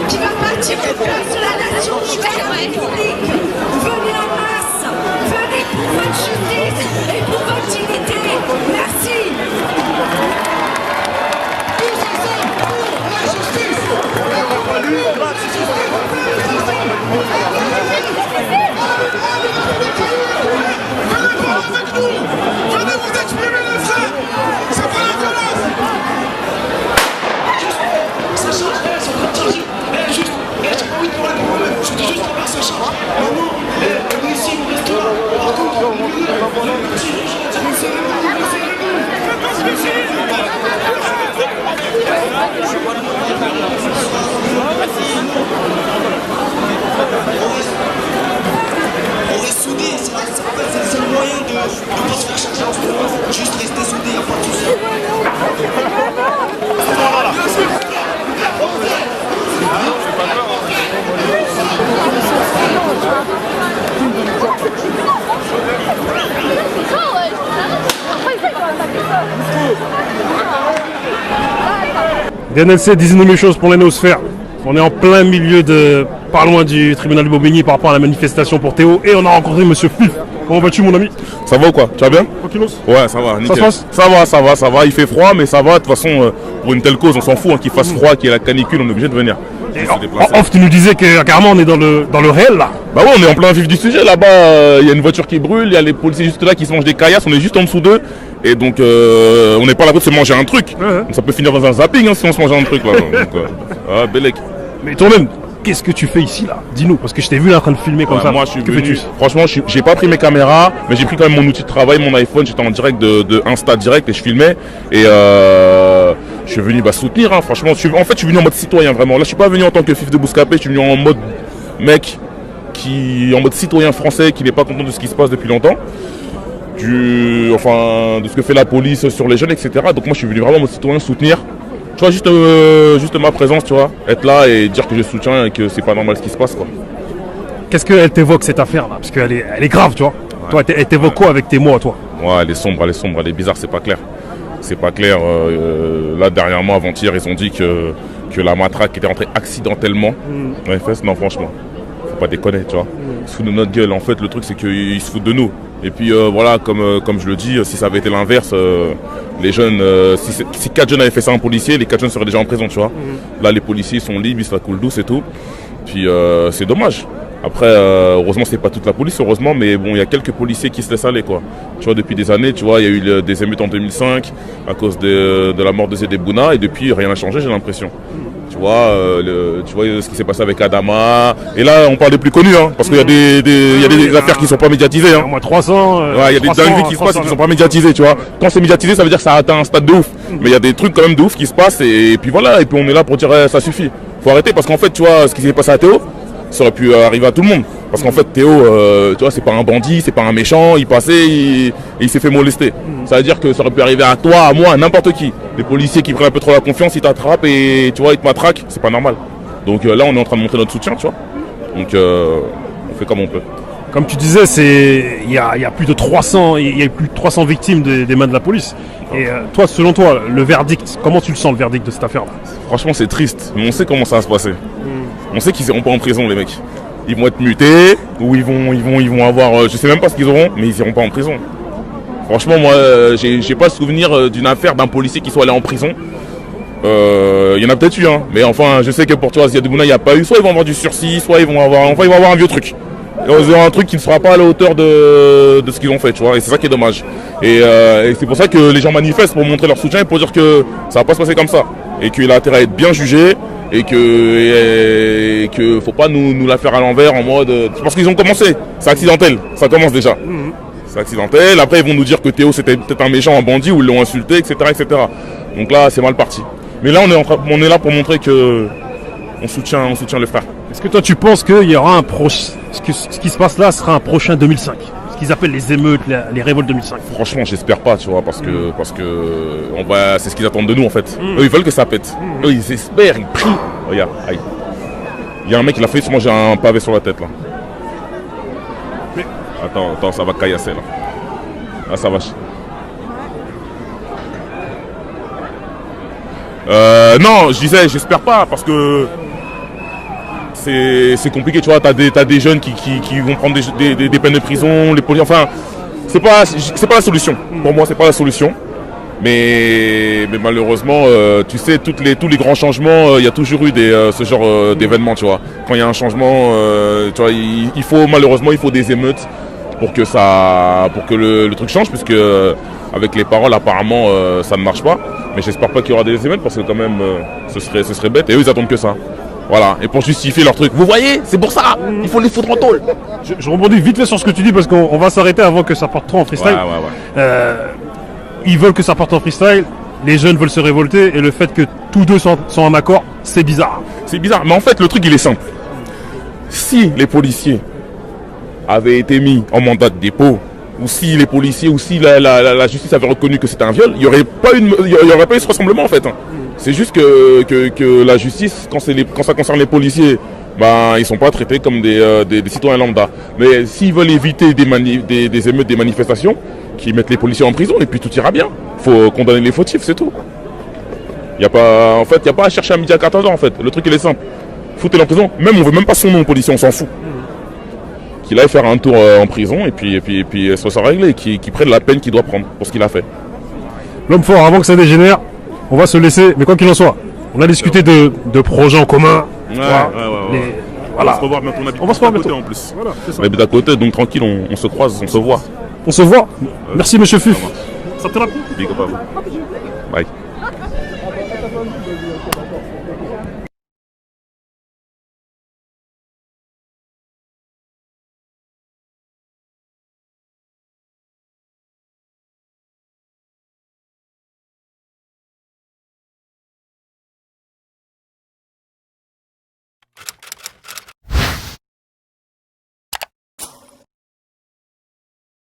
Qui va bâtir une place de la nation ouverte à la République. Venez en masse, venez pour votre justice et pour votre dignité. Merci. Venez vous exprimer les frères. C'est pas la violence. Ça change, c'est en train de changer. Juste, j'ai pas envie de parler pour moi-même. Je dis juste que ça change. Maintenant, on est ici, on reste là. Par contre, on reste soudés, c'est le moyen de ne pas se faire charger en ce moment. Juste rester soudés, il n'y a pas de souci. DNLC, disons-nous les choses pour les noosphères. On est en plein milieu de... pas loin du tribunal de Bobigny par rapport à la manifestation pour Théo et on a rencontré Monsieur Fif. Comment vas-tu mon ami? Ça va ou quoi? Tu vas bien? Tranquillos? Ouais, ça va, nickel. Ça se passe? Ça va, il fait froid mais ça va, de toute façon pour une telle cause on s'en fout, hein, qu'il fasse froid, qu'il y ait la canicule, on est obligé de venir. En off tu nous disais que carrément on est dans le réel là. Bah ouais, on est en plein vif du sujet, là-bas il y a une voiture qui brûle, il y a les policiers juste là qui se mangent des caillasses, on est juste en dessous d'eux. Et donc on n'est pas là pour se manger un truc. Donc, ça peut finir dans un zapping hein, si on se mange un truc là. Donc, Bellec. Mais toi-même, qu'est-ce que tu fais ici là? Dis-nous, parce que je t'ai vu là en train de filmer comme ça. Moi je suis venu, franchement j'ai pas pris mes caméras, mais j'ai pris quand même mon outil de travail, mon iPhone, j'étais en direct de Insta direct et je filmais. Et je suis venu soutenir, hein, franchement. En fait je suis venu en mode citoyen vraiment. Là je suis pas venu en tant que Fif de Bouscapé, je suis venu en mode mec en mode citoyen français qui n'est pas content de ce qui se passe depuis longtemps. De ce que fait la police sur les jeunes, etc. Donc moi je suis venu vraiment en mode citoyen soutenir. Tu vois, juste ma présence, tu vois, être là et dire que je soutiens et que c'est pas normal ce qui se passe, quoi. Qu'est-ce qu'elle t'évoque cette affaire là? Parce qu'elle est grave, tu vois. Ouais. Toi, elle t'évoque quoi avec tes mots à toi? Ouais, elle est sombre, elle est bizarre, c'est pas clair. C'est pas clair. Là, dernièrement, avant-hier, ils ont dit que la matraque était rentrée accidentellement dans les fesses. Non, franchement, faut pas déconner, tu vois. Ils se foutent de notre gueule. En fait, le truc, c'est qu'ils se foutent de nous. Et puis voilà, comme je le dis, si ça avait été l'inverse, les jeunes, si 4 jeunes avaient fait ça à un policier, les 4 jeunes seraient déjà en prison, tu vois. Là, les policiers sont libres, ça coule douce et tout. Puis c'est dommage. Après, heureusement, c'est pas toute la police, heureusement, mais bon, il y a quelques policiers qui se laissent aller, quoi. Tu vois, depuis des années, tu vois, il y a eu des émeutes en 2005 à cause de la mort de Zédé Bouna, et depuis, rien n'a changé, j'ai l'impression. Tu vois, ce qui s'est passé avec Adama. Et là, on parle des plus connus, hein, parce qu'il y a des affaires qui ne sont pas médiatisées. Hein. Au moins 300. Il y a des dingueries qui se passent et qui ne sont pas médiatisées, tu vois. Quand c'est médiatisé, ça veut dire que ça a atteint un stade de ouf. Mais il y a des trucs quand même de ouf qui se passent, et puis voilà, et puis on est là pour dire ça suffit. Faut arrêter, parce qu'en fait, tu vois, ce qui s'est passé à Théo, ça aurait pu arriver à tout le monde. Parce qu'en fait, Théo, tu vois, c'est pas un bandit, c'est pas un méchant, il passait et il s'est fait molester. Ça veut dire que ça aurait pu arriver à toi, à moi, à n'importe qui. Les policiers qui prennent un peu trop la confiance, ils t'attrapent et tu vois, ils te matraquent, c'est pas normal. Donc là, on est en train de montrer notre soutien, tu vois. Donc on fait comme on peut. Comme tu disais, il y a plus de 300, il y a plus de 300 victimes des mains de la police. Et toi, selon toi, le verdict, comment tu le sens, le verdict de cette affaire-là? Franchement, c'est triste, mais on sait comment ça va se passer. On sait qu'ils iront pas en prison, les mecs. Ils vont être mutés, ou ils vont avoir, je sais même pas ce qu'ils auront, mais ils iront pas en prison. Franchement, moi, j'ai pas le souvenir d'une affaire d'un policier qui soit allé en prison. Il y en a peut-être eu, hein, mais enfin, je sais que pour toi, Zédé Bouna, il n'y a pas eu. Soit ils vont avoir du sursis, soit ils vont avoir un vieux truc. Ils vont avoir un truc qui ne sera pas à la hauteur de ce qu'ils ont fait, tu vois. Et c'est ça qui est dommage. Et c'est pour ça que les gens manifestent pour montrer leur soutien et pour dire que ça va pas se passer comme ça, et qu'il a intérêt à être bien jugé. Et que faut pas nous la faire à l'envers en mode. Parce qu'ils ont commencé, c'est accidentel, ça commence déjà. C'est accidentel, après ils vont nous dire que Théo c'était peut-être un méchant, un bandit, ou ils l'ont insulté, etc., etc. Donc là c'est mal parti. Mais là on est là pour montrer que on soutient le frère. Est-ce que toi tu penses qu'il y aura un proche, ce qui se passe là sera un prochain 2005? Ce qu'ils appellent les émeutes, les révoltes 2005. Franchement, j'espère pas, tu vois, parce que c'est ce qu'ils attendent de nous en fait. Eux, ils veulent que ça pète. Eux, ils espèrent, ils prient. Regarde, aïe. Il y a un mec qui l'a fait, moi j'ai un pavé sur la tête là. Attends, ça va caillasser là. Ah, ça va. Non, je disais, j'espère pas, parce que c'est compliqué, tu vois. T'as des jeunes qui vont prendre des peines de prison, les policiers. Enfin, c'est pas la solution. Pour moi, c'est pas la solution. Mais malheureusement, tu sais, tous les grands changements, il y a toujours eu ce genre d'événements, tu vois. Quand il y a un changement, tu vois, il faut des émeutes pour que le truc change, puisque avec les paroles, apparemment, ça ne marche pas. Mais j'espère pas qu'il y aura des émeutes, parce que quand même, ce serait bête. Et eux, ils attendent que ça. Voilà, et pour justifier leur truc. Vous voyez, c'est pour ça, il faut les foutre en tôle. Je rebondis vite fait sur ce que tu dis, parce qu'on va s'arrêter avant que ça parte trop en freestyle. Ouais. Ils veulent que ça parte en freestyle, les jeunes veulent se révolter, et le fait que tous deux sont en accord, c'est bizarre. C'est bizarre, mais en fait, le truc, il est simple. Si les policiers avaient été mis en mandat de dépôt, ou si les policiers, ou si la justice avait reconnu que c'était un viol, il n'y aurait pas eu ce rassemblement en fait. C'est juste que la justice, quand ça concerne les policiers, ils sont pas traités comme des citoyens lambda. Mais s'ils veulent éviter des émeutes, des manifestations, qu'ils mettent les policiers en prison et puis tout ira bien. Faut condamner les fautifs, c'est tout. Il n'y a pas à chercher à midi à 14h en fait. Le truc il est simple. Foutez-le en prison. Même on veut même pas son nom au policier, on s'en fout. Qu'il aille faire un tour en prison et puis ça sera réglé. Qu'il prenne la peine qu'il doit prendre pour ce qu'il a fait. L'homme fort, avant que ça dégénère, on va se laisser, mais quoi qu'il en soit, on a discuté de projets en commun. Ouais. Voilà. On va se revoir bientôt. On va se revoir bientôt en plus. Voilà, On habite à côté, donc tranquille, on se croise, on se voit. on se voit. Merci monsieur Fuf. Ça te Big up à vous. Bye.